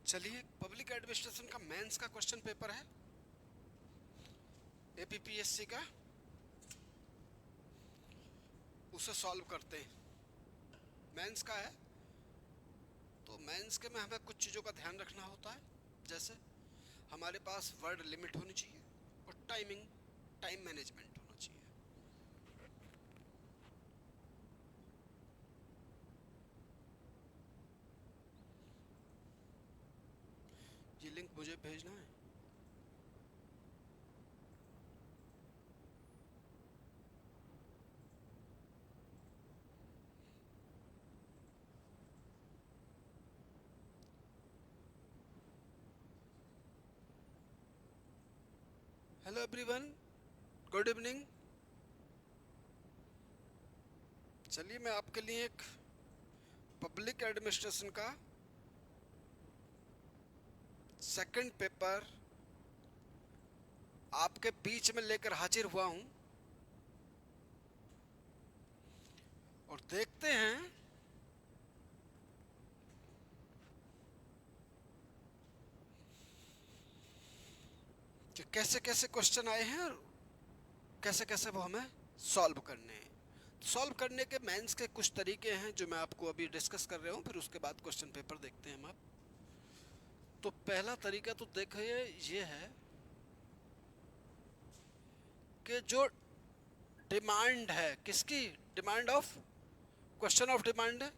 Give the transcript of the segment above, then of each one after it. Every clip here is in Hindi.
चलिए, पब्लिक एडमिनिस्ट्रेशन का मेंस का क्वेश्चन पेपर है एपीपीएससी का, उसे सॉल्व करते हैं। मेंस का है तो मेंस के में हमें कुछ चीज़ों का ध्यान रखना होता है, जैसे हमारे पास वर्ड लिमिट होनी चाहिए और टाइम मैनेजमेंट होना चाहिए। ये लिंक मुझे भेजना है। Hello everyone, good evening. चलिए, मैं आपके लिए एक पब्लिक एडमिनिस्ट्रेशन का सेकंड पेपर आपके बीच में लेकर हाजिर हुआ हूं और देखते हैं कि कैसे कैसे क्वेश्चन आए हैं और कैसे कैसे वो हमें सॉल्व करने हैं। सॉल्व करने के मेंस के कुछ तरीके हैं जो मैं आपको अभी डिस्कस कर रहा हूँ, फिर उसके बाद क्वेश्चन पेपर देखते हैं हम। आप तो पहला तरीका तो देखिए, ये है कि जो डिमांड है, किसकी demand, of question of demand है,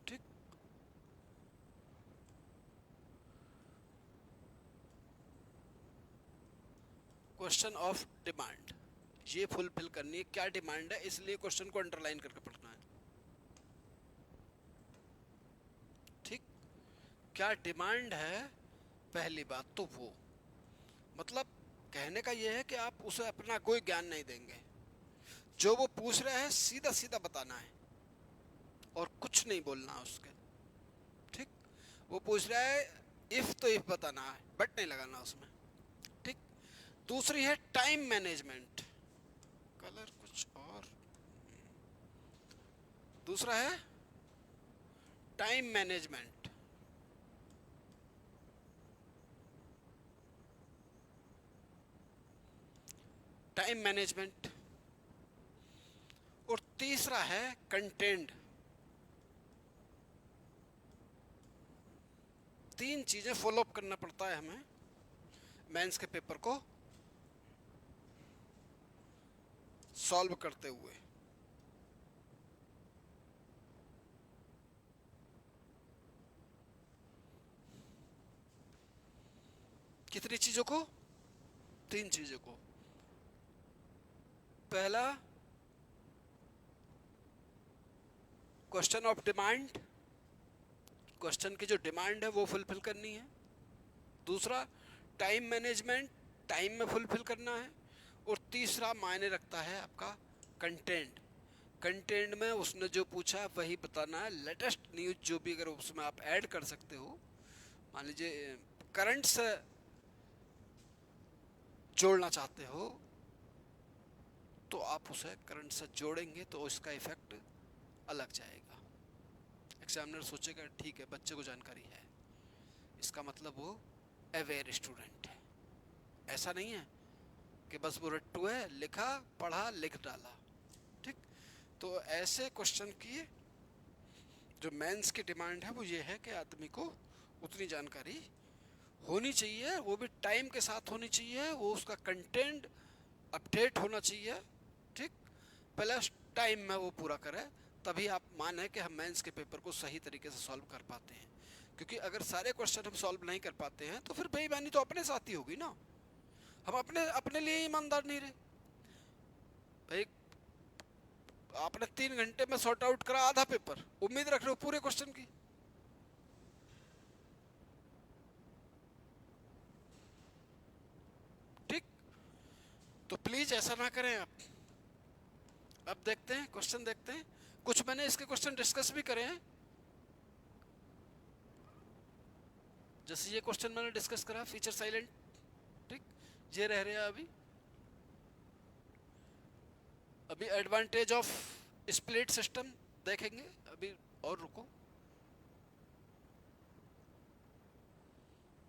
ठीक। क्वेश्चन ऑफ डिमांड ये फुलफिल करनी है। क्या डिमांड है, इसलिए क्वेश्चन को अंडरलाइन करके पढ़ना है, ठीक। क्या डिमांड है, पहली बात तो वो, मतलब कहने का ये है कि आप उसे अपना कोई ज्ञान नहीं देंगे। जो वो पूछ रहा है सीधा सीधा बताना है और कुछ नहीं बोलना उसके, ठीक। वो पूछ रहा है इफ, तो इफ बताना है, बट नहीं लगाना उसमें, ठीक। दूसरी है टाइम मैनेजमेंट, कलर कुछ और। दूसरा है टाइम मैनेजमेंट, टाइम मैनेजमेंट। और तीसरा है कंटेंट। तीन चीजें फॉलो अप करना पड़ता है हमें मेंस के पेपर को सॉल्व करते हुए। कितनी चीजों को, तीन चीजों को। पहला, क्वेश्चन ऑफ डिमांड, क्वेश्चन की जो डिमांड है वो फुलफिल करनी है। दूसरा, टाइम मैनेजमेंट, टाइम में फुलफिल करना है। और तीसरा मायने रखता है आपका कंटेंट। कंटेंट में उसने जो पूछा है वही बताना है। लेटेस्ट न्यूज जो भी अगर उसमें आप ऐड कर सकते हो, मान लीजिए करंट से जोड़ना चाहते हो तो आप उसे करंट से जोड़ेंगे तो उसका इफेक्ट अलग जाएगा। एग्जामिनर सोचेगा ठीक है, बच्चे को जानकारी है, इसका मतलब वो अवेयर स्टूडेंट है। ऐसा नहीं है कि बस वो रट्टू है, लिखा पढ़ा लिख डाला, ठीक। तो ऐसे क्वेश्चन की जो मेंस की डिमांड है वो ये है कि आदमी को उतनी जानकारी होनी चाहिए, वो भी टाइम के साथ होनी चाहिए, वो उसका कंटेंट अपडेट होना चाहिए, ठीक। प्लस टाइम में वो पूरा करे, तभी आप माने कि हम मेंस के पेपर को सही तरीके से सॉल्व कर पाते हैं। क्योंकि अगर सारे क्वेश्चन हम सॉल्व नहीं कर पाते हैं तो फिर बेईमानी तो अपने साथ ही होगी ना। हम अपने अपने लिए ईमानदार नहीं रहे भाई। आपने 3 घंटे में सॉर्ट आउट करा आधा पेपर, उम्मीद रख रहे हो पूरे क्वेश्चन की, ठीक। तो प्लीज ऐसा ना करें आप। अब देखते हैं क्वेश्चन, देखते हैं। कुछ मैंने इसके क्वेश्चन डिस्कस भी करे हैं, जैसे ये क्वेश्चन मैंने डिस्कस करा फीचर साइलेंट, ठीक। ये रह रहे हैं अभी। अभी एडवांटेज ऑफ स्प्लिट सिस्टम देखेंगे अभी, और रुको।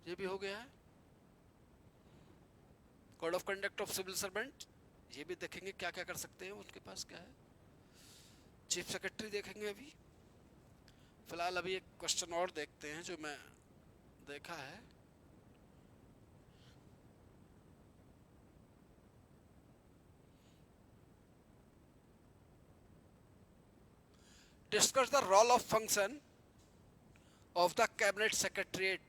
ये भी हो गया है। Code of conduct of civil servant, ये भी देखेंगे क्या क्या कर सकते हैं, उनके पास क्या है। चीफ सेक्रेटरी देखेंगे अभी। फिलहाल अभी एक क्वेश्चन और देखते हैं जो मैं देखा है। Discuss the role of function of the cabinet secretariat.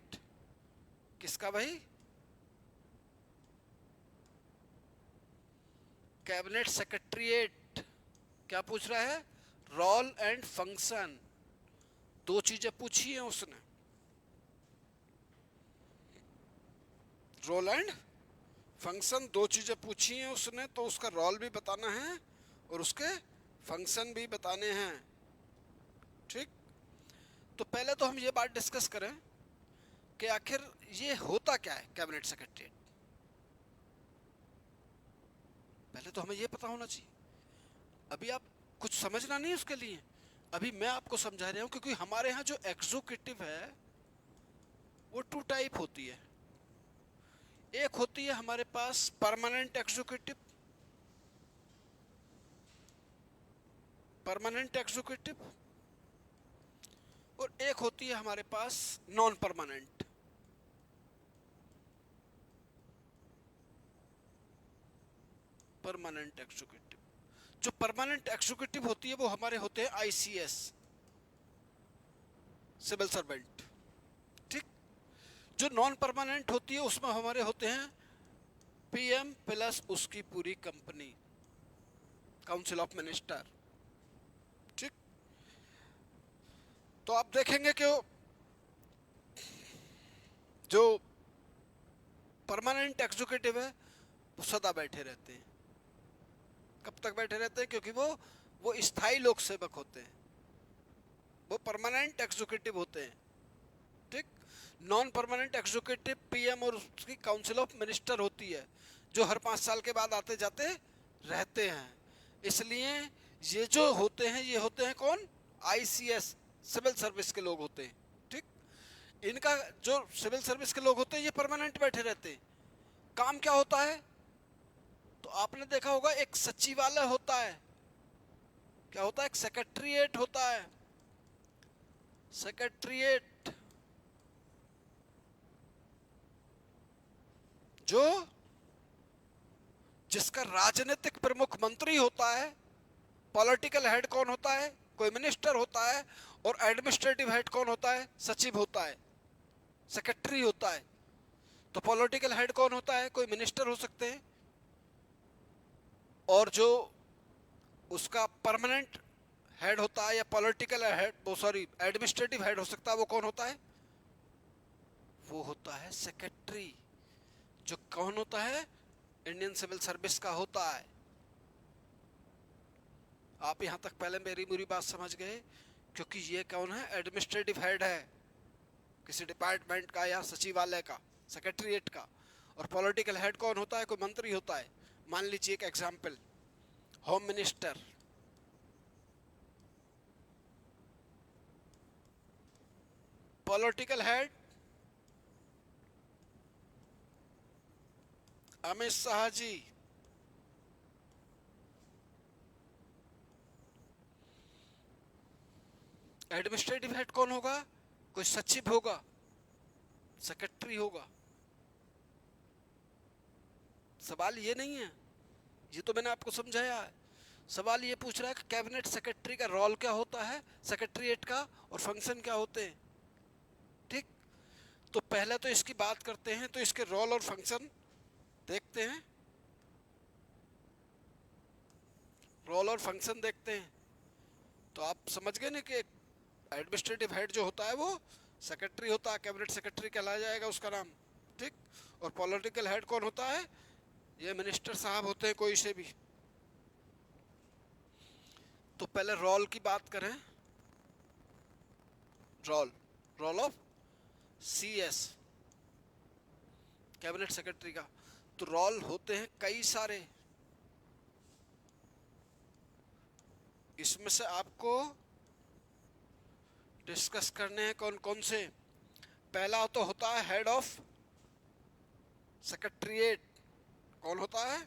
किसका भाई? Cabinet secretariat. क्या पूछ रहा है? रोल एंड फंक्शन, दो चीजें पूछी हैं उसने। रोल एंड फंक्शन दो चीजें पूछी हैं उसने, तो उसका रोल भी बताना है और उसके फंक्शन भी बताने हैं। ठीक, तो पहले तो हम ये बात डिस्कस करें कि आखिर ये होता क्या है कैबिनेट सेक्रेटरीट। पहले तो हमें ये पता होना चाहिए। अभी आप कुछ समझना नहीं उसके लिए, अभी मैं आपको समझा रहा हूं, क्योंकि हमारे यहाँ जो एग्जीक्यूटिव है वो टू टाइप होती है। एक होती है हमारे पास परमानेंट एग्जीक्यूटिव, परमानेंट एग्जीक्यूटिव, और एक होती है हमारे पास नॉन परमानेंट। परमानेंट एग्जीक्यूटिव, जो परमानेंट एग्जीक्यूटिव होती है वो हमारे होते हैं आईसीएस, सिविल सर्वेंट। ठीक, जो नॉन परमानेंट होती है उसमें हमारे होते हैं पीएम प्लस उसकी पूरी कंपनी, काउंसिल ऑफ मिनिस्टर। ठीक, तो आप देखेंगे कि जो परमानेंट एग्जीक्यूटिव है वो सदा बैठे रहते हैं। कब तक बैठे रहते हैं? क्योंकि वो स्थायी लोक सेवक होते हैं, वो परमानेंट एग्जीक्यूटिव होते हैं। ठीक, नॉन परमानेंट एग्जीक्यूटिव पीएम और उसकी काउंसिल ऑफ मिनिस्टर होती है, जो हर 5 साल के बाद आते जाते रहते हैं। इसलिए ये जो होते हैं ये होते हैं कौन? आईसीएस, सिविल सर्विस के लोग होते हैं। ठीक, इनका जो सिविल सर्विस के लोग होते हैं ये परमानेंट बैठे रहते हैं। काम क्या होता है? तो आपने देखा होगा एक सचिवालय होता है। क्या होता है? एक सेक्रेटरीट होता है, सेक्रेटरीट, जो जिसका राजनीतिक प्रमुख मंत्री होता है। पॉलिटिकल हेड कौन होता है? कोई मिनिस्टर होता है। और एडमिनिस्ट्रेटिव हेड कौन होता है? सचिव होता है, सेक्रेटरी होता है। तो पॉलिटिकल हेड कौन होता है? कोई मिनिस्टर हो सकते हैं। और जो उसका परमानेंट हेड होता है या पॉलिटिकल हेड, वो सॉरी एडमिनिस्ट्रेटिव हेड हो सकता है, वो कौन होता है? वो होता है सेक्रेटरी, जो कौन होता है? इंडियन सिविल सर्विस का होता है। आप यहां तक पहले मेरी पूरी बात समझ गए, क्योंकि ये कौन है? एडमिनिस्ट्रेटिव हेड है किसी डिपार्टमेंट का या सचिवालय का, सेक्रेटरीट का। और पॉलिटिकल हेड कौन होता है? कोई मंत्री होता है। मान लीजिए एक example, home minister. Political head Amit Shah ji. Administrative head कौन होगा? कोई सचिव होगा, सेक्रेटरी होगा। सवाल ये नहीं है, ये तो मैंने आपको समझाया है। सवाल ये पूछ रहा है कि कैबिनेट सेक्रेटरी का रोल क्या होता है सेक्रेटरीट का, और फंक्शन क्या होते हैं। ठीक, तो पहले तो इसकी बात करते हैं, तो इसके रोल और फंक्शन देखते हैं। रोल और फंक्शन देखते हैं तो आप समझ गए ना कि एडमिनिस्ट्रेटिव हेड जो होता है वो सेक्रेटरी होता है, कैबिनेट सेक्रेटरी कहलाया जाएगा उसका नाम। ठीक, और पॉलिटिकल हेड कौन होता है? ये मिनिस्टर साहब होते हैं कोई से भी। तो पहले रोल की बात करें। Role, role of CS, cabinet secretary का। तो रोल होते हैं कई सारे, इसमें से आपको डिस्कस करने हैं कौन कौन से। पहला तो होता है हेड ऑफ सेक्रेटरीट कौन होता है?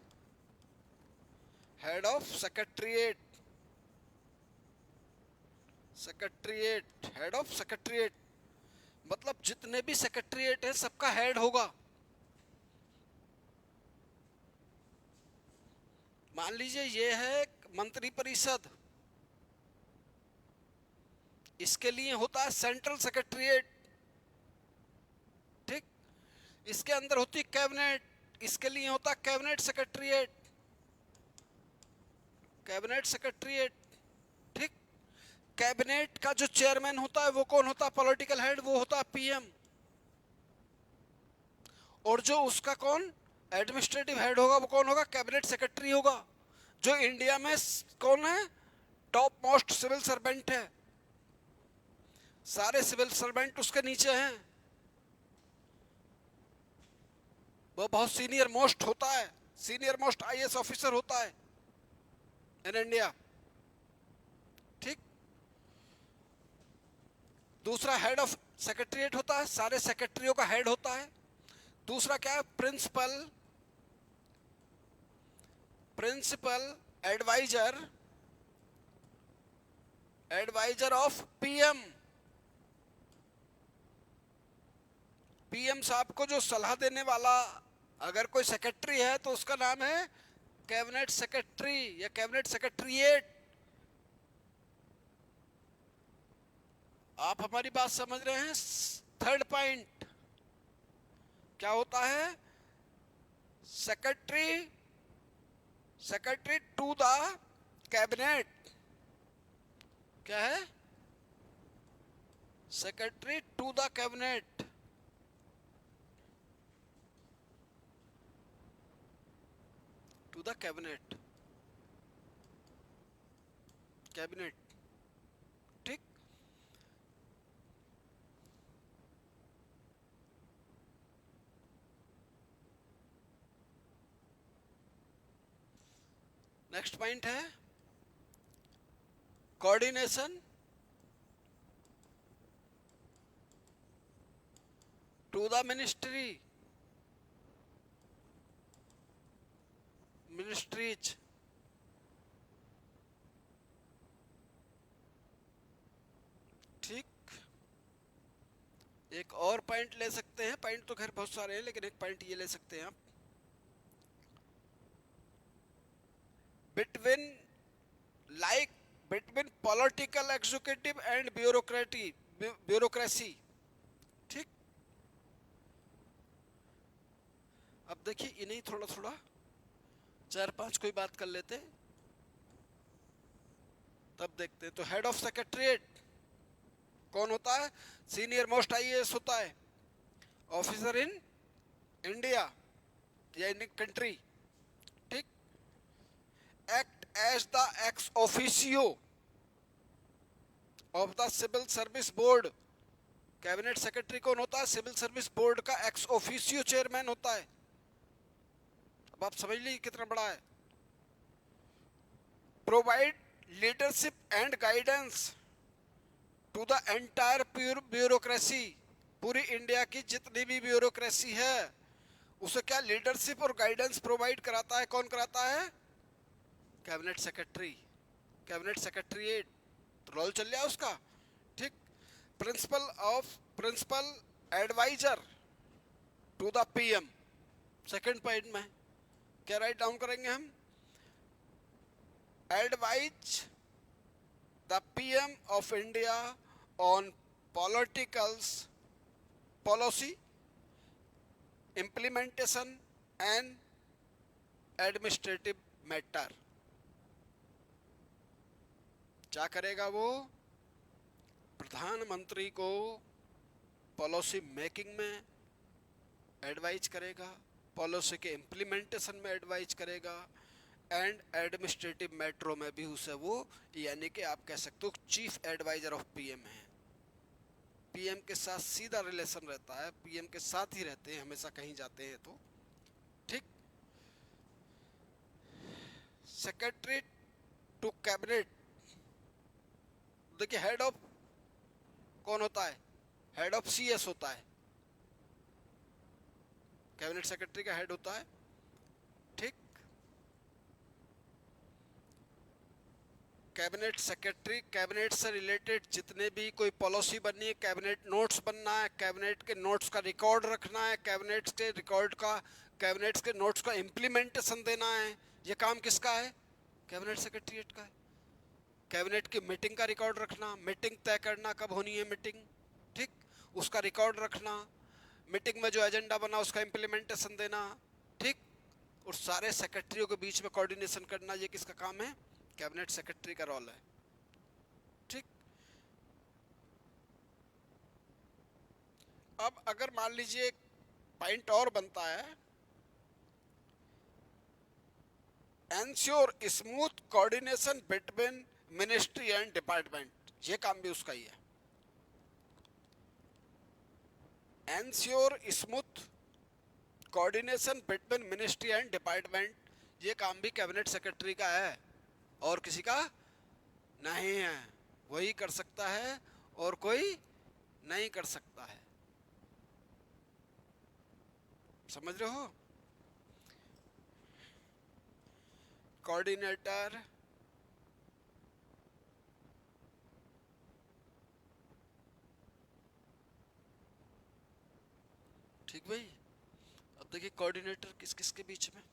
Head of secretariat, secretariat, head of secretariat, मतलब जितने भी सेक्रेटरीट है सबका हेड होगा। मान लीजिए ये है मंत्री परिषद, इसके लिए होता है सेंट्रल सेक्रेटरीट, ठीक। इसके अंदर होती है कैबिनेट, इसके लिए होता है कैबिनेट सेक्रेटरीट, कैबिनेट सेक्रेटरीट, ठीक। कैबिनेट का जो चेयरमैन होता है वो कौन होता है? पॉलिटिकल हेड, वो होता है पीएम। और जो उसका कौन एडमिनिस्ट्रेटिव हेड होगा वो कौन होगा? कैबिनेट सेक्रेटरी होगा। जो इंडिया में कौन है? टॉप मोस्ट सिविल सर्वेंट है, सारे सिविल सर्वेंट उसके नीचे हैं, वो बहुत सीनियर मोस्ट होता है, सीनियर मोस्ट आईएएस ऑफिसर होता है इन इंडिया, ठीक। दूसरा हेड ऑफ सेक्रेटरीट होता है, सारे सेक्रेटरियों का हेड होता है। दूसरा क्या है? Principal, principal adviser, adviser of PM. PM साहब को जो सलाह देने वाला अगर कोई सेक्रेटरी है तो उसका नाम है कैबिनेट सेक्रेटरी या कैबिनेट सेक्रेटरीट। आप हमारी बात समझ रहे हैं? थर्ड पॉइंट क्या होता है? Secretary, secretary to the cabinet, क्या है? Secretary to the cabinet, to the cabinet, cabinet, ठीक। नेक्स्ट पॉइंट है coordination to the ministry, ministries, ठीक। एक और पॉइंट ले सकते हैं, पॉइंट तो खैर बहुत सारे हैं लेकिन एक पॉइंट ये ले सकते हैं आप, between like between political executive and bureaucracy, ठीक। अब देखिए इन्हें थोड़ा थोड़ा चार पांच कोई बात कर लेते, तब देखते हैं। तो हेड ऑफ सेक्रेटरीट कौन होता है? सीनियर मोस्ट आईएएस होता है, ऑफिसर इन इंडिया या इन कंट्री, ठीक। Act as the ex officio of the civil service board. Cabinet secretary कौन होता है? सिविल सर्विस बोर्ड का एक्स ऑफिशियो चेयरमैन होता है। अब आप समझ लीजिए कितना बड़ा है। Provide leadership and guidance to the entire bureaucracy, पूरी इंडिया की जितनी भी ब्यूरोक्रेसी है उसे क्या लीडरशिप और गाइडेंस प्रोवाइड कराता है? कौन कराता है? Cabinet secretary, cabinet secretariat, role चल रहा है उसका, ठीक। Principal adviser to the PM, second point में क्या राइट डाउन करेंगे हम? Advise the PM of India on politicals policy implementation and administrative matter. क्या करेगा वो? प्रधानमंत्री को पॉलिसी मेकिंग में एडवाइज करेगा, पॉलिसी के इम्प्लीमेंटेशन में एडवाइज करेगा, एंड एडमिनिस्ट्रेटिव मैटरों में भी उसे वो, यानी कि आप कह सकते हो चीफ एडवाइजर ऑफ पीएम है। पीएम के साथ सीधा रिलेशन रहता है, पीएम के साथ ही रहते हैं हमेशा कहीं जाते हैं तो, ठीक। सेक्रेटरी टू कैबिनेट, देखिए हेड ऑफ कौन होता है? हेड ऑफ सीएस होता है, कैबिनेट सेक्रेटरी का हेड होता है। ठीक, कैबिनेट सेक्रेटरी कैबिनेट से रिलेटेड जितने भी कोई पॉलिसी बननी है, कैबिनेट नोट्स बनना है, कैबिनेट के नोट्स का रिकॉर्ड रखना है, कैबिनेट के रिकॉर्ड का कैबिनेट के नोट्स का इम्प्लीमेंटेशन देना है, ये काम किसका है? कैबिनेट सेक्रेटरीट का है। कैबिनेट की मीटिंग का रिकॉर्ड रखना, मीटिंग तय करना कब होनी है मीटिंग, ठीक, उसका रिकॉर्ड रखना, मीटिंग में जो एजेंडा बना उसका इम्प्लीमेंटेशन देना, ठीक, और सारे सेक्रेटरियों के बीच में कोऑर्डिनेशन करना, ये किसका काम है? कैबिनेट सेक्रेटरी का रोल है। ठीक, अब अगर मान लीजिए एक पॉइंट और बनता है, ensure smooth coordination between ministry and department, ये काम भी उसका ही है। Ensure smooth coordination between ministry and department, ये काम भी कैबिनेट सेक्रेटरी का है और किसी का नहीं है। वही कर सकता है और कोई नहीं कर सकता है। समझ रहे हो? कोऑर्डिनेटर ठीक भाई। अब देखिए कोऑर्डिनेटर किस किस के बीच में,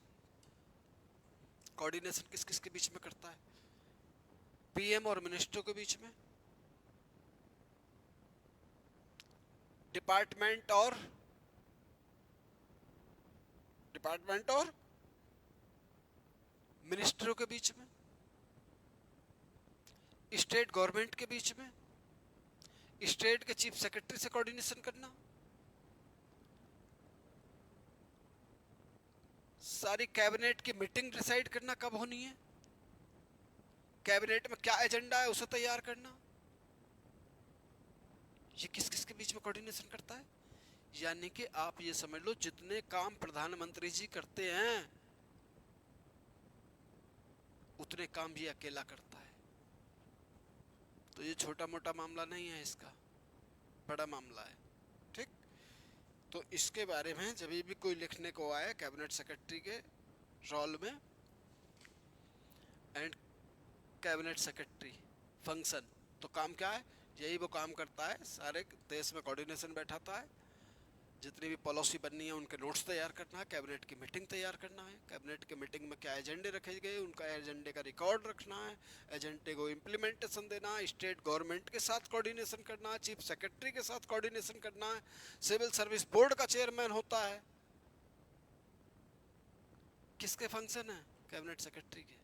कोऑर्डिनेशन किस किस के बीच में करता है? पीएम और मिनिस्टर के बीच में, डिपार्टमेंट और मिनिस्टरों के बीच में, स्टेट गवर्नमेंट के बीच में, स्टेट के चीफ सेक्रेटरी से कोऑर्डिनेशन करना, सारी कैबिनेट की मीटिंग डिसाइड करना कब होनी है, कैबिनेट में क्या एजेंडा है उसे तैयार करना, ये किस किस के बीच में कोऑर्डिनेशन करता है? यानी कि आप ये समझ लो जितने काम प्रधानमंत्री जी करते हैं उतने काम भी अकेला करता है। तो ये छोटा मोटा मामला नहीं है, इसका बड़ा मामला है। ठीक, तो इसके बारे में जब भी कोई लिखने को आए कैबिनेट सेक्रेटरी के रोल में एंड कैबिनेट सेक्रेटरी फंक्शन, तो काम क्या है? यही वो काम करता है, सारे देश में कोऑर्डिनेशन बैठाता है, जितनी भी पॉलिसी बननी है उनके नोट्स तैयार करना है, कैबिनेट की मीटिंग तैयार करना है, कैबिनेट की मीटिंग में क्या एजेंडे रखे गए उनका एजेंडे का रिकॉर्ड रखना है, एजेंडे को इम्प्लीमेंटेशन देना, स्टेट गवर्नमेंट के साथ कोऑर्डिनेशन करना, चीफ सेक्रेटरी के साथ कोऑर्डिनेशन करना है, सिविल सर्विस बोर्ड का चेयरमैन होता है। किसके फंक्शन है? कैबिनेट सेक्रेटरी के,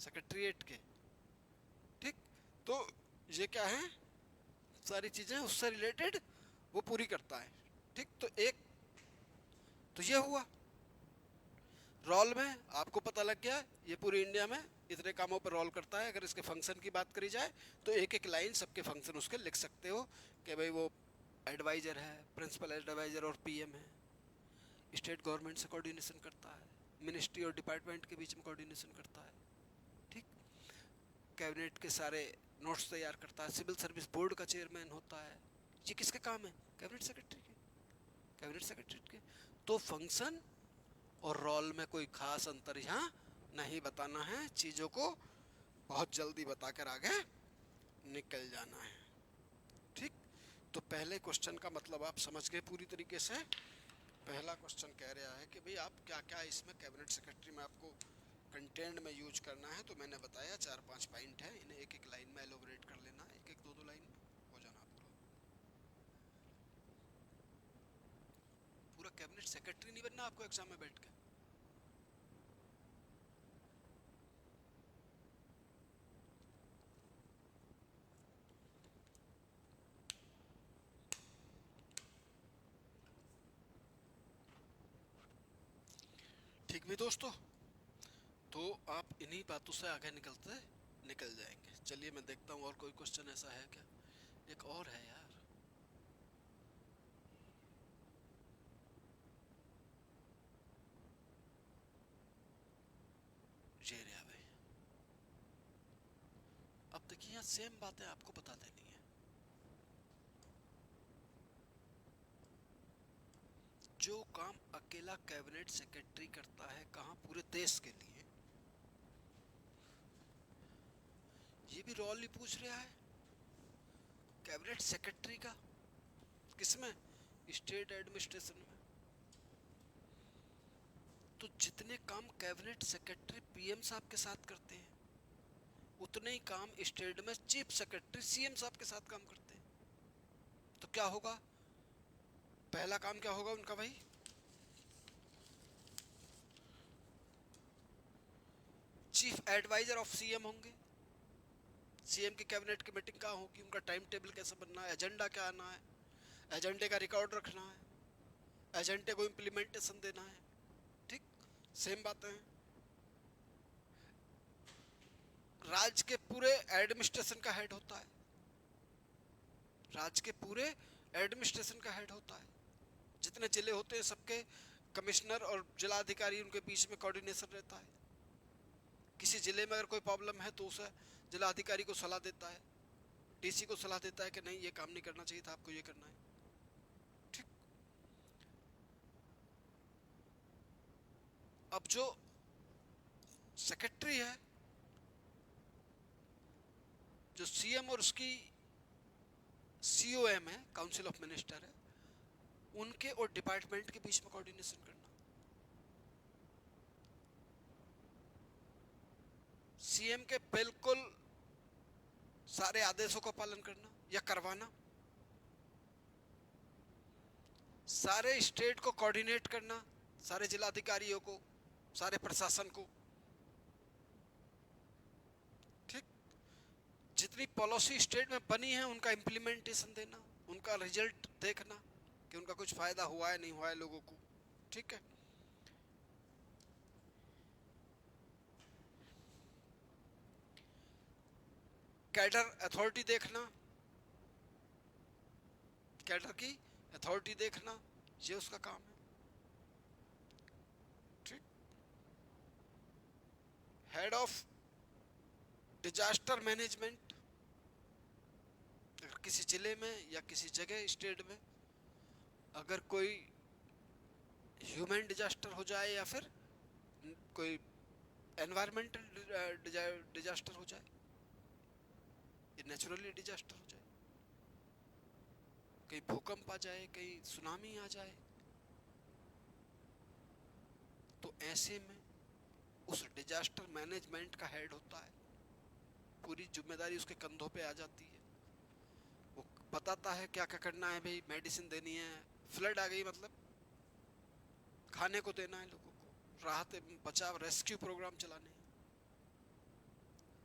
सेक्रेटरीट के। ठीक, तो ये क्या है, सारी चीजें उससे रिलेटेड वो पूरी करता है। ठीक, तो एक तो ये हुआ रोल में, आपको पता लग गया ये पूरी इंडिया में इतने कामों पर रोल करता है। अगर इसके फंक्शन की बात करी जाए तो एक एक लाइन सबके फंक्शन उसके लिख सकते हो कि भाई वो एडवाइजर है, प्रिंसिपल एडवाइजर और पीएम है, स्टेट गवर्नमेंट से कोऑर्डिनेशन करता है, मिनिस्ट्री और डिपार्टमेंट के बीच में कोऑर्डिनेशन करता है, ठीक, कैबिनेट के सारे नोट्स तैयार करता है, सिविल सर्विस बोर्ड का चेयरमैन होता है। ये किसके काम है? कैबिनेट सेक्रेटरी के, कैबिनेट सेक्रेटरी के। तो फंक्शन और रोल में कोई खास अंतर यहाँ नहीं बताना है, चीज़ों को बहुत जल्दी बताकर आगे निकल जाना है। ठीक, तो पहले क्वेश्चन का मतलब आप समझ गए पूरी तरीके से। पहला क्वेश्चन कह रहा है कि भाई आप क्या क्या इसमें कैबिनेट सेक्रेटरी में आपको कंटेंट में यूज करना है। तो मैंने बताया 4-5 पॉइंट है, इन्हें एक एक लाइन में एलोबरेट कर लेना, एक एक दो दो लाइन में हो जाना पूरा। पूरा कैबिनेट सेक्रेटरी नहीं बनना आपको एग्जाम में बैठ के। ठीक भी दोस्तों, तो आप इन्हीं बातों से आगे निकल जाएंगे। चलिए मैं देखता हूँ और कोई क्वेश्चन ऐसा है क्या। एक और है यार, ये रहा भाई। अब देखिए यहाँ सेम बातें आपको बता देनी है। जो काम अकेला कैबिनेट सेक्रेटरी करता है, कहाँ पूरे देश के लिए, ये भी रोल ही पूछ रहा है कैबिनेट सेक्रेटरी का। किसमें? स्टेट एडमिनिस्ट्रेशन में। तो जितने काम कैबिनेट सेक्रेटरी पीएम साहब के साथ करते हैं, उतने ही काम स्टेट में चीफ सेक्रेटरी सीएम साहब के साथ काम करते हैं। तो क्या होगा? पहला काम क्या होगा उनका भाई? चीफ एडवाइजर ऑफ सीएम होंगे। सीएम की कैबिनेट की मीटिंग कहाँ होगी, उनका टाइम टेबल कैसे बनना है, एजेंडा क्या आना है, एजेंडे का रिकॉर्ड रखना है, एजेंडे को इम्प्लीमेंटेशन देना है। ठीक, सेम बातें हैं। राज्य के पूरे एडमिनिस्ट्रेशन का हेड होता है, राज्य के पूरे एडमिनिस्ट्रेशन का हेड होता है। जितने जिले होते हैं सबके कमिश्नर और जिला अधिकारी, उनके बीच में कोऑर्डिनेशन रहता है। किसी जिले में अगर कोई प्रॉब्लम है तो उसे जिला अधिकारी को सलाह देता है, डीसी को सलाह देता है कि नहीं ये काम नहीं करना चाहिए था, आपको ये करना है। ठीक। अब जो सेक्रेटरी है, जो सीएम और उसकी सीओएम है, काउंसिल ऑफ मिनिस्टर है, उनके और डिपार्टमेंट के बीच में कोऑर्डिनेशन करना, सीएम के बिल्कुल सारे आदेशों का पालन करना या करवाना, सारे स्टेट को कोऑर्डिनेट करना, सारे जिला अधिकारियों को, सारे प्रशासन को। ठीक। जितनी पॉलिसी स्टेट में बनी है उनका इम्प्लीमेंटेशन देना, उनका रिजल्ट देखना कि उनका कुछ फायदा हुआ है नहीं हुआ है लोगों को। ठीक है। कैडर अथॉरिटी देखना, कैडर की अथॉरिटी देखना, ये उसका काम है। ठीक। हेड ऑफ डिजास्टर मैनेजमेंट, अगर किसी जिले में या किसी जगह स्टेट में अगर कोई ह्यूमन डिजास्टर हो जाए या फिर कोई एनवायरमेंटल डिजास्टर हो जाए, नेचुरली डिजास्टर हो जाए, कहीं भूकंप आ जाए, कहीं सुनामी आ जाए, तो ऐसे में उस डिजास्टर मैनेजमेंट का हेड होता है, पूरी जिम्मेदारी उसके कंधों पे आ जाती है। वो बताता है क्या क्या करना है, भाई मेडिसिन देनी है, फ्लड आ गई मतलब खाने को देना है लोगों को, राहत बचाव रेस्क्यू प्रोग्राम चलाने हैं,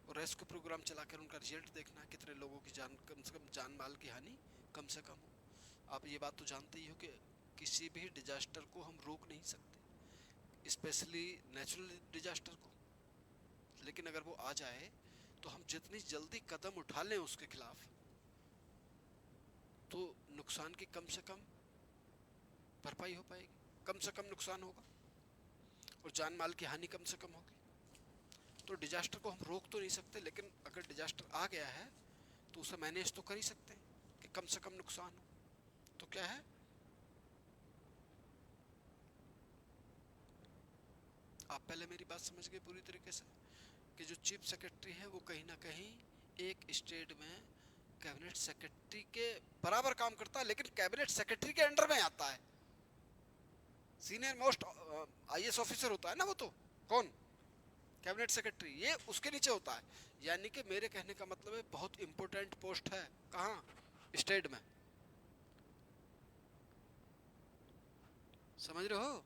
और रेस्क्यू प्रोग्राम चलाकर उनका रिजल्ट देखना है, कितने लोगों की जान, कम से कम जान माल की हानि कम से कम हो। आप ये बात तो जानते ही हो कि किसी भी डिजास्टर को हम रोक नहीं सकते, स्पेशली नेचुरल डिजास्टर को, लेकिन अगर वो आ जाए तो हम जितनी जल्दी कदम उठा लें उसके खिलाफ, तो नुकसान की कम से कम भरपाई हो पाएगी, कम से कम नुकसान होगा और जान माल की हानि कम से कम होगी। तो डिजास्टर को हम रोक तो नहीं सकते, लेकिन अगर डिजास्टर आ गया है तो उसे मैनेज तो कर ही सकते हैं कि कम से कम नुकसान हो। तो क्या है, आप पहले मेरी बात समझ गए पूरी तरीके से कि जो चीफ सेक्रेटरी है वो कहीं ना कहीं एक स्टेट में कैबिनेट सेक्रेटरी के बराबर काम करता है, लेकिन कैबिनेट सेक्रेटरी के अंडर में आता है। सीनियर मोस्ट आईएएस ऑफिसर होता है ना वो, तो कौन? कैबिनेट सेक्रेटरी, ये उसके नीचे होता है। यानी कि मेरे कहने का मतलब है बहुत इंपॉर्टेंट पोस्ट है, कहाँ? स्टेट में। समझ रहे हो?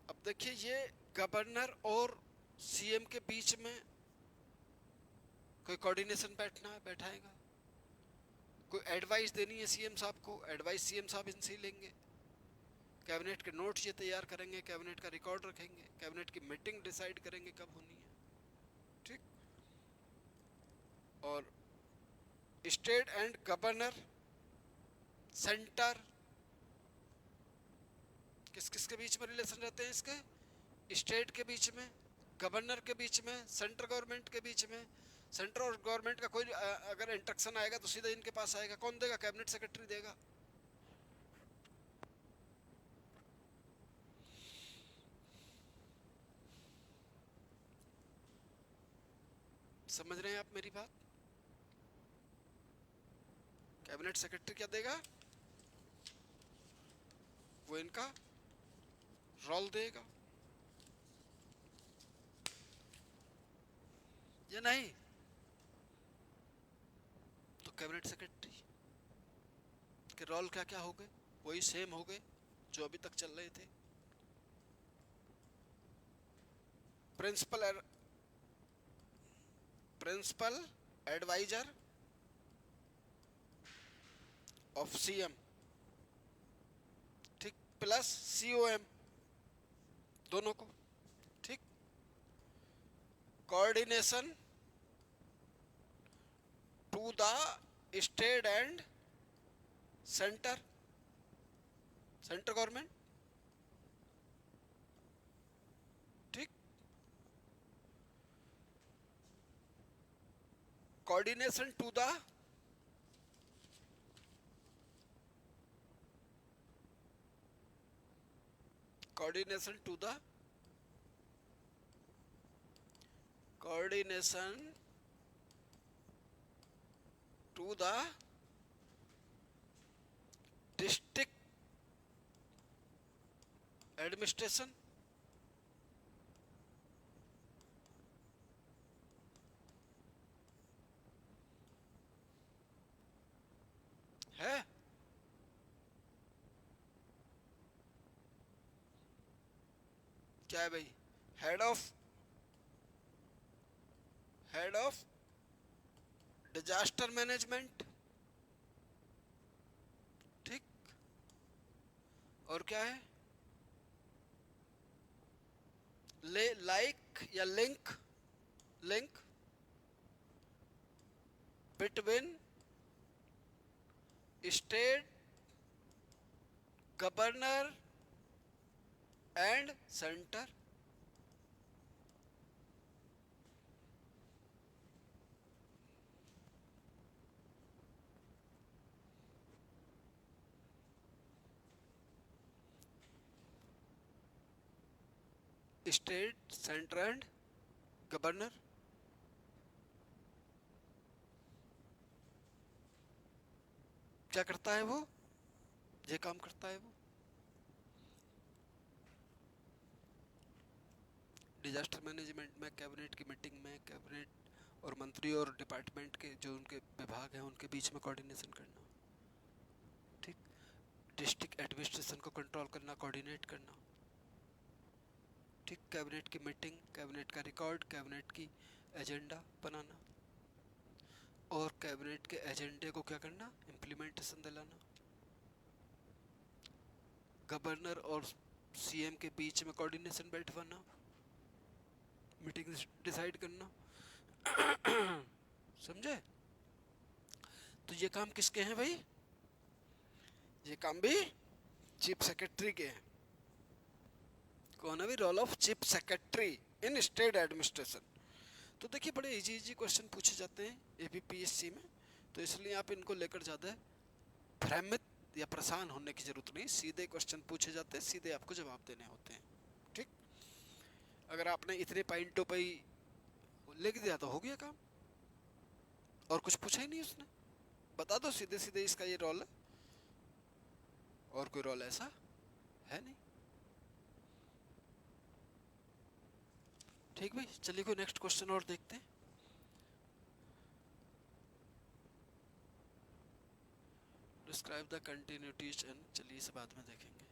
अब देखिए, ये गवर्नर और सीएम के बीच में कोई कोऑर्डिनेशन बैठाएगा, कोई एडवाइस देनी है सीएम साहब को, एडवाइस सीएम साहब इनसे ही लेंगे, कैबिनेट के नोट्स ये तैयार करेंगे, कैबिनेट का रिकॉर्ड रखेंगे, कैबिनेट की मीटिंग डिसाइड करेंगे कब होनी है। ठीक। और स्टेट एंड गवर्नर, सेंटर, किस किस के बीच में रिलेशन रहते हैं इसके? स्टेट के बीच में, गवर्नर के बीच में, सेंट्रल गवर्नमेंट के बीच में, सेंटर और गवर्नमेंट का कोई अगर इंस्ट्रक्शन आएगा तो सीधा इनके पास आएगा। कौन देगा? कैबिनेट सेक्रेटरी देगा। समझ रहे हैं आप मेरी बात? कैबिनेट सेक्रेटरी क्या देगा? वो इनका रोल देगा या नहीं? तो कैबिनेट सेक्रेटरी के रोल क्या क्या हो गए? वही सेम हो गए जो अभी तक चल रहे थे। Principal principal adviser of CM, ठीक, प्लस सीओएम, दोनों को, ठीक। Coordination to the state and centre, centre government, ठीक। Coordination to the coordination to the coordination to the district administration, है। क्या है भाई? हेड ऑफ डिजास्टर मैनेजमेंट, ठीक। और क्या है? लाइक या link between state governor and centre, state, centre and governor. क्या करता है वो? ये काम करता है वो। डिजास्टर मैनेजमेंट में कैबिनेट की मीटिंग में कैबिनेट और मंत्री और डिपार्टमेंट के जो उनके विभाग हैं उनके बीच में कोऑर्डिनेशन करना, ठीक। डिस्ट्रिक्ट एडमिनिस्ट्रेशन को कंट्रोल करना, कोऑर्डिनेट करना, ठीक। कैबिनेट की मीटिंग, कैबिनेट का रिकॉर्ड, कैबिनेट की एजेंडा बनाना और कैबिनेट के एजेंडे को क्या करना? इम्प्लीमेंटेशन दिलाना। गवर्नर और सीएम के बीच में कोऑर्डिनेशन बैठवाना, मीटिंग डिसाइड करना। समझे? तो ये काम किसके हैं भाई? ये काम भी चीफ सेक्रेटरी के हैं। कौन है भी? Role of chief secretary in state administration. तो देखिए बड़े इजी इजी क्वेश्चन पूछे जाते हैं एबीपीएससी में, तो इसलिए आप इनको लेकर ज़्यादा भ्रमित या परेशान होने की जरूरत नहीं। सीधे क्वेश्चन पूछे जाते हैं, सीधे आपको जवाब देने होते हैं, ठीक। अगर आपने इतने पॉइंटों पे ही लिख दिया तो हो गया काम, और कुछ पूछा ही नहीं उसने। बता दो सीधे सीधे इसका ये रोल है, और कोई रोल ऐसा है नहीं, ठीक भाई। चलिए कोई नेक्स्ट क्वेश्चन और देखते हैं। डिस्क्राइब द कंटिन्यूटीज एंड, चलिए इसे बाद में देखेंगे।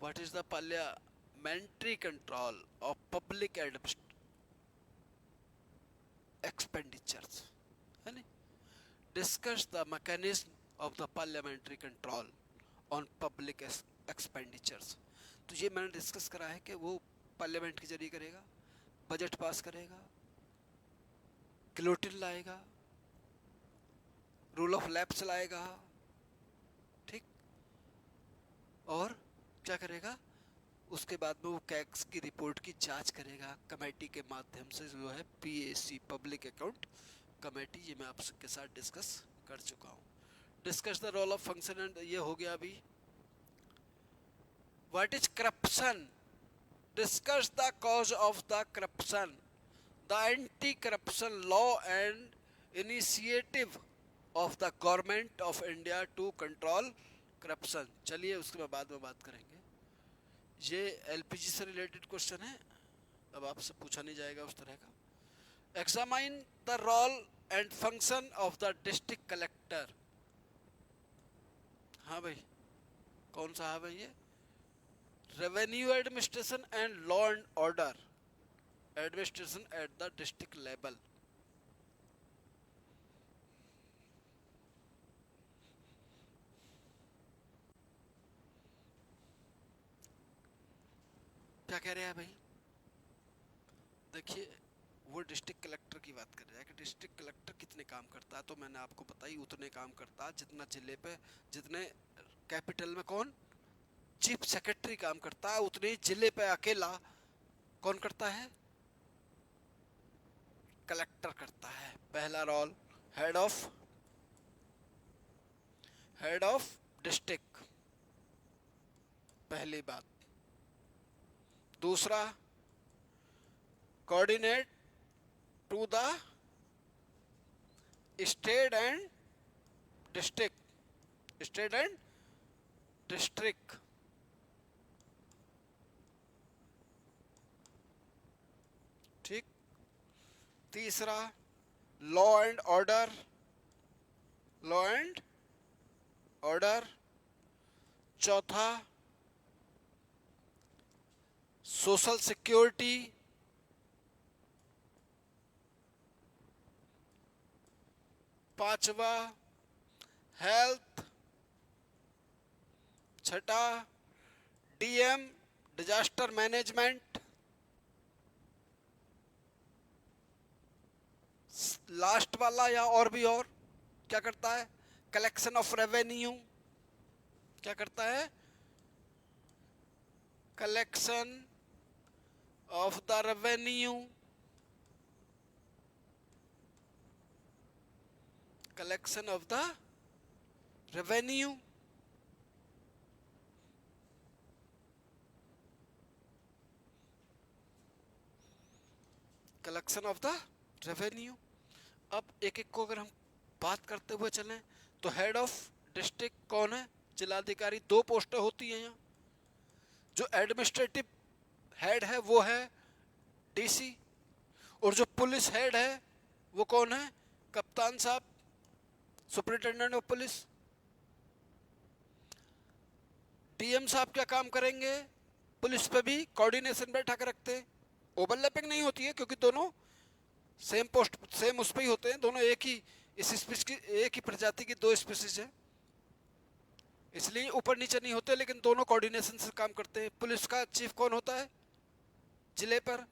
What is the parliamentary control of public expenditures, है नहीं। Discuss the mechanism of the parliamentary control on public expenditures. तो ये मैंने डिस्कस करा है कि वो पार्लियामेंट के जरिए करेगा, बजट पास करेगा, गिलोटिन लाएगा, रूल ऑफ लैप्स लाएगा, ठीक। और क्या करेगा? उसके बाद में वो टैक्स की रिपोर्ट की जांच करेगा कमेटी के माध्यम से, जो है पीएसी, पब्लिक अकाउंट कमेटी। ये मैं आपके साथ डिस्कस कर चुका हूँ। Discuss the role of function and, ये हो गया अभी। What is corruption? Discuss the cause of the corruption, the anti-corruption law and initiative of the government of India to control corruption। चलिए उसके बाद में बात करेंगे। ये एलपीजी से रिलेटेड क्वेश्चन है, अब आपसे पूछा नहीं जाएगा उस तरह का। Examine the role and function of the district collector। हाँ भाई, कौन सा है भाई ये? Revenue administration and law and order administration at the district level. क्या कह रहे हैं भाई? देखिए, वो डिस्ट्रिक्ट कलेक्टर की बात कर रहा है कि डिस्ट्रिक्ट कलेक्टर कितने काम करता है, तो मैंने आपको बताई उतने काम करता है जितना जिले पे, जितने कैपिटल में कौन चीफ सेक्रेटरी काम करता है, उतने ही जिले पे अकेला कौन करता है? कलेक्टर करता है। पहला रोल हेड ऑफ डिस्ट्रिक्ट, पहली बात। दूसरा, coordinate to the state and district. ठीक। तीसरा, लॉ एंड ऑर्डर। चौथा, सोशल सिक्योरिटी। पांचवा, हेल्थ। छठा, डीएम, डिजास्टर मैनेजमेंट। लास्ट वाला या और भी और क्या करता है? Collection of revenue. क्या करता है? Collection of the revenue. Collection of the revenue. Collection of the revenue. अब एक एक को अगर हम बात करते हुए चलें तो हेड ऑफ डिस्ट्रिक्ट कौन है? जिलाधिकारी। दो पोस्टें होती हैं यहाँ। जो एडमिनिस्ट्रेटिव हेड है वो है डीसी, और जो पुलिस हेड है वो कौन है? कप्तान साहब, सुपरिटेंडेंट ऑफ पुलिस। डीएम साहब क्या काम करेंगे? पुलिस पे भी कोऑर्डिनेशन बैठा कर रखते हैं। ओवरलैपिंग नहीं होती है क्योंकि दोनों सेम पोस्ट, सेम उस पे ही होते हैं। दोनों एक ही एक ही प्रजाति की दो स्पीसीज है, इसलिए ऊपर नीचे नहीं होते, लेकिन दोनों कोऑर्डिनेशन से काम करते हैं। पुलिस का चीफ कौन होता है जिले पर?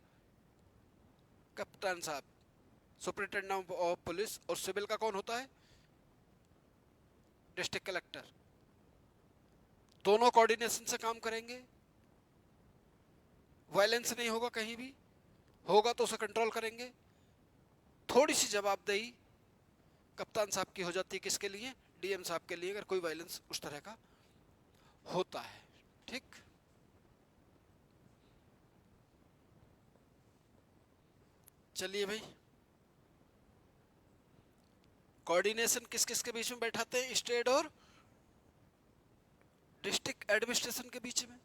कप्तान साहब, सुपरिटेंडेंट ऑफ पुलिस। और सिविल का कौन होता है? District collector. दोनों कोऑर्डिनेशन से काम करेंगे। वायलेंस नहीं होगा, कहीं भी होगा तो उसे कंट्रोल करेंगे। थोड़ी सी जवाबदेही कप्तान साहब की हो जाती है, किसके लिए? डीएम साहब के लिए, अगर कोई वायलेंस उस तरह का होता है। ठीक। चलिए भाई, कोऑर्डिनेशन किस किस के बीच में बैठाते हैं? स्टेट और डिस्ट्रिक्ट एडमिनिस्ट्रेशन के बीच में।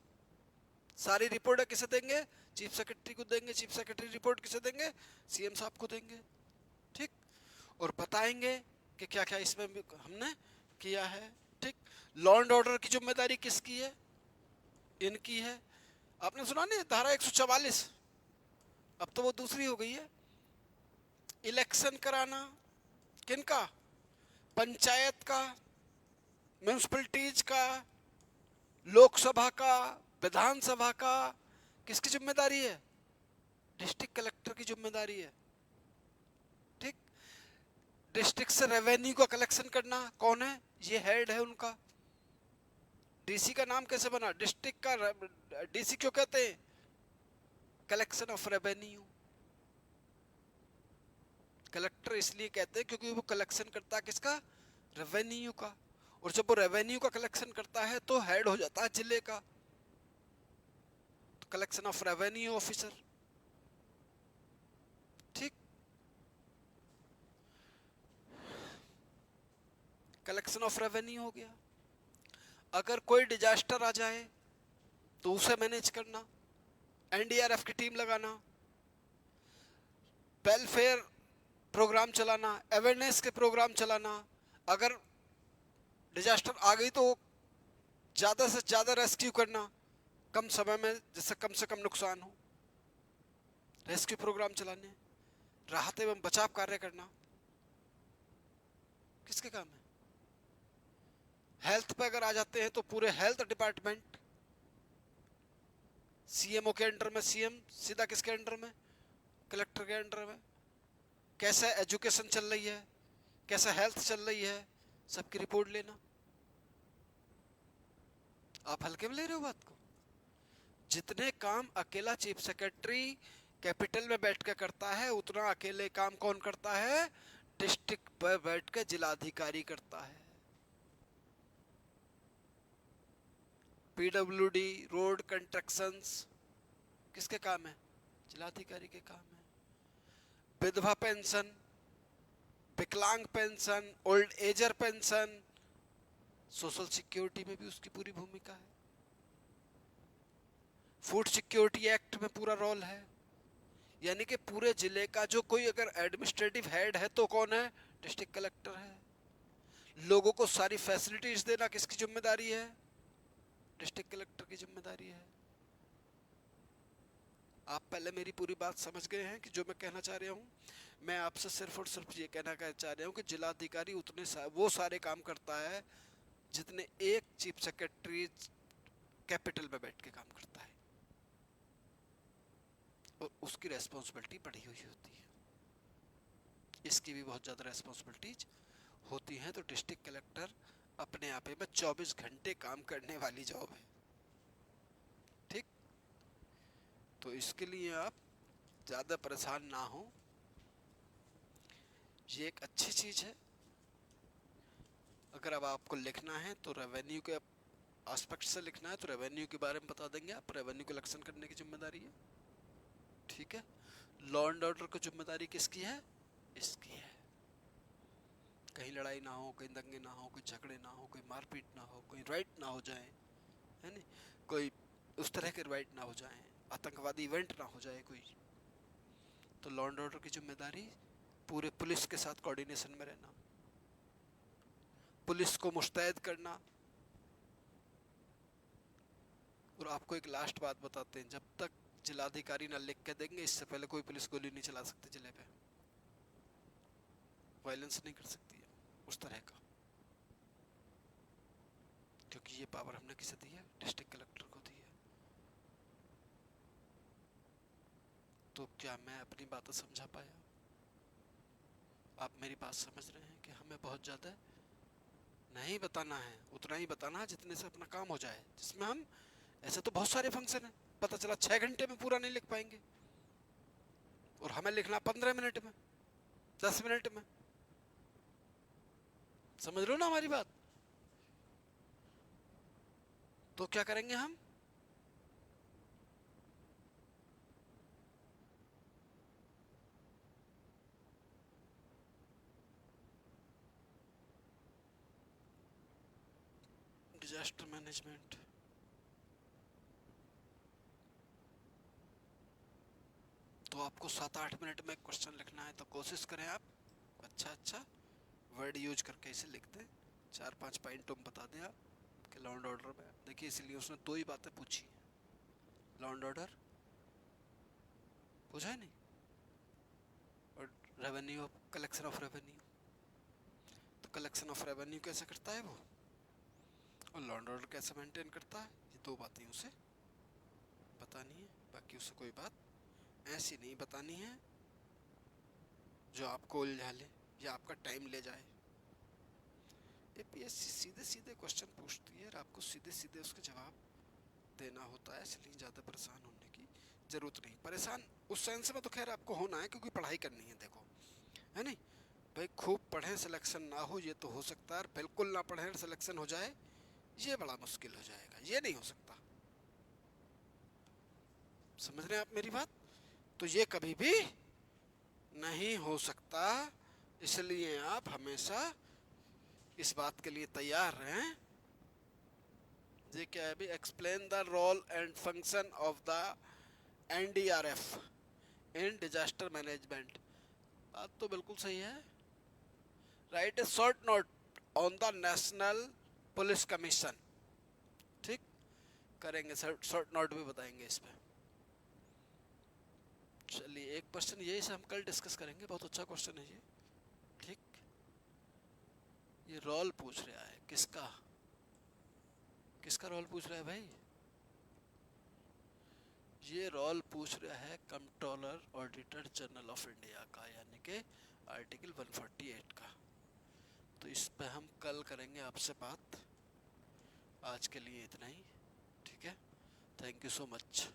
सारी रिपोर्ट किसे देंगे? चीफ सेक्रेटरी को देंगे। चीफ सेक्रेटरी रिपोर्ट किसे देंगे? सीएम साहब को देंगे। ठीक। और बताएंगे कि क्या क्या इसमें हमने किया है। ठीक। लॉ एंड ऑर्डर की जिम्मेदारी किसकी है? इनकी है। आपने सुना नहीं धारा 144? अब तो वो दूसरी हो गई है। इलेक्शन कराना किनका? पंचायत का, म्यूनिसिपैलिटीज का, लोकसभा का, विधानसभा का। किसकी जिम्मेदारी है? डिस्ट्रिक्ट कलेक्टर की जिम्मेदारी है। ठीक। डिस्ट्रिक्ट से रेवेन्यू का कलेक्शन करना कौन है? ये हेड है उनका, डीसी का नाम कैसे बना? डिस्ट्रिक्ट का डीसी क्यों कहते हैं? Collection of revenue. कलेक्टर इसलिए कहते हैं क्योंकि वो कलेक्शन करता है किसका? रेवेन्यू का। और जब वो रेवेन्यू का कलेक्शन करता है तो हेड हो जाता है जिले का, तो कलेक्शन ऑफ रेवेन्यू ऑफिसर। ठीक, कलेक्शन ऑफ रेवेन्यू हो गया। अगर कोई डिजास्टर आ जाए तो उसे मैनेज करना, एनडीआरएफ की टीम लगाना, वेलफेयर प्रोग्राम चलाना, अवेयरनेस के प्रोग्राम चलाना। अगर डिजास्टर आ गई तो ज्यादा से ज्यादा रेस्क्यू करना, कम समय में जिससे कम से कम नुकसान हो, रेस्क्यू प्रोग्राम चलाने, राहत एवं बचाव कार्य करना। किसके काम है? हेल्थ पे अगर आ जाते हैं तो पूरे हेल्थ डिपार्टमेंट सीएमओ के अंडर में, सीएम सीधा किसके अंडर में? कलेक्टर के अंडर में। कैसे एजुकेशन चल रही है, कैसे हेल्थ चल रही है, सबकी रिपोर्ट लेना। आप हल्के में ले रहे हो बात को? जितने काम अकेला चीफ सेक्रेटरी कैपिटल में बैठ के करता है, उतना अकेले काम कौन करता है? डिस्ट्रिक्ट पर बैठ के जिलाधिकारी करता है। पीडब्ल्यूडी, रोड कंस्ट्रक्शंस किसके काम है? जिलाधिकारी के काम है। विधवा पेंशन, विकलांग pension, old age pension, social security में भी उसकी पूरी भूमिका है। फूड सिक्योरिटी एक्ट में पूरा रोल है। यानी कि पूरे जिले का जो कोई अगर एडमिनिस्ट्रेटिव हेड है तो कौन है? डिस्ट्रिक्ट कलेक्टर है। लोगों को सारी फैसिलिटीज देना किसकी जिम्मेदारी है? डिस्ट्रिक्ट कलेक्टर की जिम्मेदारी है। आप पहले मेरी पूरी बात समझ गए हैं कि जो मैं कहना चाह रहा हूँ? मैं आपसे सिर्फ और सिर्फ ये कहना चाह रहा हूँ कि जिलाधिकारी वो सारे काम करता है जितने एक चीफ सेक्रेटरी कैपिटल में बैठ के काम करता है, और उसकी रेस्पॉन्सिबिलिटी बढ़ी हुई होती है। इसकी भी बहुत ज़्यादा रेस्पॉन्सिबिलिटीज होती हैं। तो डिस्ट्रिक्ट कलेक्टर अपने आप में 24 घंटे काम करने वाली जॉब है। ठीक, तो इसके लिए आप ज़्यादा परेशान ना हो, ये एक अच्छी चीज़ है। अगर अब आपको लिखना है तो रेवेन्यू के एस्पेक्ट से लिखना है तो रेवेन्यू के बारे में बता देंगे आप। रेवेन्यू कलेक्शन करने की जिम्मेदारी है। ठीक है, लॉ एंड ऑर्डर की जिम्मेदारी किसकी है? इसकी है। कहीं लड़ाई ना हो, कहीं दंगे ना हो, कोई झगड़े ना हो, कोई मारपीट ना हो, कोई राइट ना हो जाए, है नहीं, कोई उस तरह के राइट ना हो जाए, आतंकवादी इवेंट ना हो जाए कोई। तो लॉ एंड ऑर्डर की जिम्मेदारी पूरे पुलिस के साथ कोऑर्डिनेशन में रहना, पुलिस को मुस्तैद करना। और आपको एक लास्ट बात बताते हैं, जब तक जिलाधिकारी ना लिख के देंगे इससे पहले कोई पुलिस गोली नहीं चला सकती जिले पे, वायलेंस नहीं कर सकती है उस तरह का, क्योंकि ये पावर हमने किसे दी है? डिस्ट्रिक्ट कलेक्टर को दी है। तो क्या मैं अपनी बातें समझा पाया? आप मेरी बात समझ रहे हैं कि हमें बहुत ज़्यादा नहीं बताना है, उतना ही बताना है जितने से अपना काम हो जाए, जिसमें हम, ऐसे तो बहुत सारे फंक्शन हैं, पता चला 6 घंटे में पूरा नहीं लिख पाएंगे, और हमें लिखना 15 मिनट में, 10 मिनट में। समझ रहे हो ना हमारी बात? तो क्या करेंगे हम? Disaster management. तो आपको 7-8 मिनट में क्वेश्चन लिखना है, तो कोशिश करें आप अच्छा अच्छा वर्ड यूज करके इसे लिख दें। 4-5 पॉइंट तुम बता दें आप कि लॉ एंड ऑर्डर में, देखिए इसलिए उसने 2 ही बातें पूछी, लॉ एंड ऑर्डर पूछा है नहीं, और रेवेन्यू, कलेक्शन ऑफ रेवेन्यू। तो कलेक्शन ऑफ रेवेन्यू कैसे करता है वो, और लॉ एंड ऑर्डर कैसे मेंटेन करता है, ये 2 बातें उसे बतानी है। बाकी उसे कोई बात ऐसी नहीं बतानी है जो आपको उलझा ले या आपका टाइम ले जाए। एपीएससी सीधे सीधे क्वेश्चन पूछती है और आपको सीधे सीधे उसके जवाब देना होता है, इसलिए ज़्यादा परेशान होने की ज़रूरत नहीं। परेशान उस सेंस में तो खैर आपको होना है क्योंकि पढ़ाई करनी है, देखो है नहीं भाई। खूब पढ़ें सिलेक्शन ना हो ये तो हो सकता है, बिल्कुल ना पढ़ें सिलेक्शन हो जाए ये बड़ा मुश्किल हो जाएगा, ये नहीं हो सकता। समझ रहे हैं आप मेरी बात? तो ये कभी भी नहीं हो सकता, इसलिए आप हमेशा इस बात के लिए तैयार रहें। ये क्या है अभी, explain the role and function of the NDRF in disaster management. बात तो बिल्कुल सही है। Write a short note on the national police commission. ठीक, करेंगे शॉर्ट नोट भी बताएंगे इस पे। चलिए एक क्वेश्चन यही से हम कल डिस्कस करेंगे, बहुत अच्छा क्वेश्चन है ये। ठीक, ये रोल पूछ रहा है किसका, किसका रोल पूछ रहा है भाई? ये रोल पूछ रहा है controller auditor general of India का, यानी कि आर्टिकल 148 का। तो इस पे हम कल करेंगे आपसे बात। आज के लिए इतना ही, ठीक है। Thank you so much.